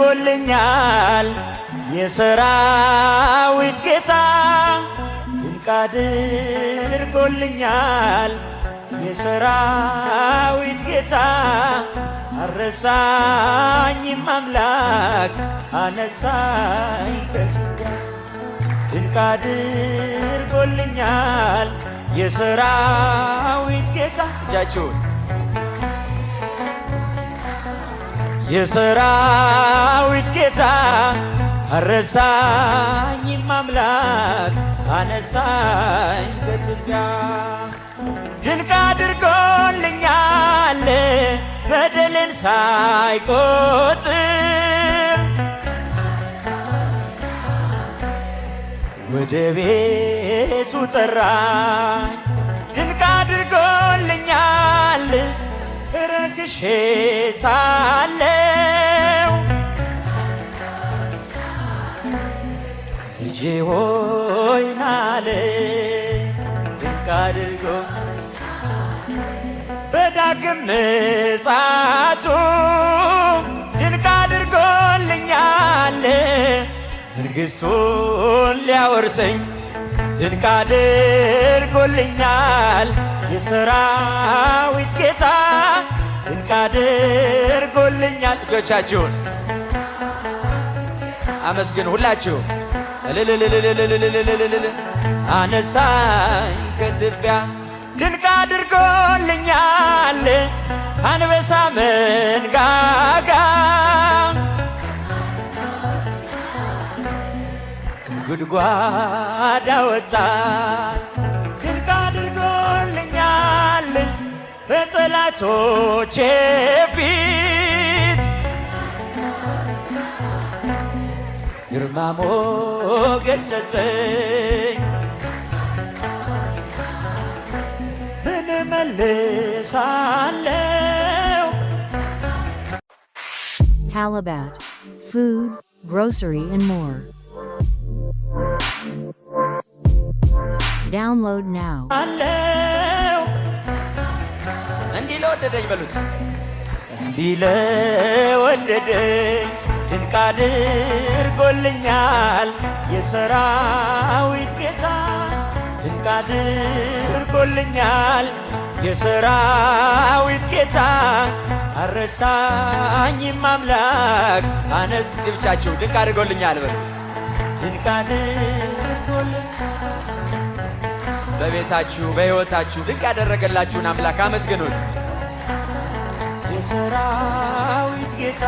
አድርጎልኛል የሰራዊት ጌታ ድንቅ አድርጎልኛል የሰራዊት ጌታ አረሳኝም አምላክ አነሳኝ ከጭንቀት ድንቅ አድርጎልኛል የሰራዊት ጌታ እጃችሁን የሰራዊት ጌታ አረሳኝም አምላክ አነሳኝ ከጭንቀት ድንቅ አድርጎልኛል በደልን ሳይቆጥር ወደ ቤቱ ጠራኝ ድንቅ አድርጎልኛል ረክሼ ሳለው ልጄ ሆይ ናለኝ ድንቅ አድርጎ በዳግም ምጽአቱ ድንቅ አድርጎልኛል መንግሥቱን ሊያወርሰኝ ድንቅ አድርጎልኛል የሰራዊት ጌታ ድንቅ አድርጎልኛል። እጆቻችሁን አመስግኑ ሁላችሁ አነሳኝ ከትቢያ ድንቅ አድርጎልኛል አንበሳ መንጋጋ ከጉድጓድ አወጣኝ ድንቅ አድርጎልኛል በጠላቶቼ ፊት ግርማ ሞገስ ሰጠኝ ምን እመልሳለሁ Talabat, food, grocery and more. Download now. አለው እንዲህ ለወደደኝ በሉት እንዲህ ለወደደኝ ድንቅ አድርጎልኛል የሰራዊት ጌታ ድንቅ አድርጎልኛል የሰራዊት ጌታ አረሳኝም አምላክ አነስ ሲብቻችሁ ድንቅ አድርጎልኛል በሉ ድንቅ አድርጎልኛል በቤታችሁ በሕይወታችሁ ድንቅ ያደረገላችሁን አምላክ አመስግኑት የሰራዊት ጌታ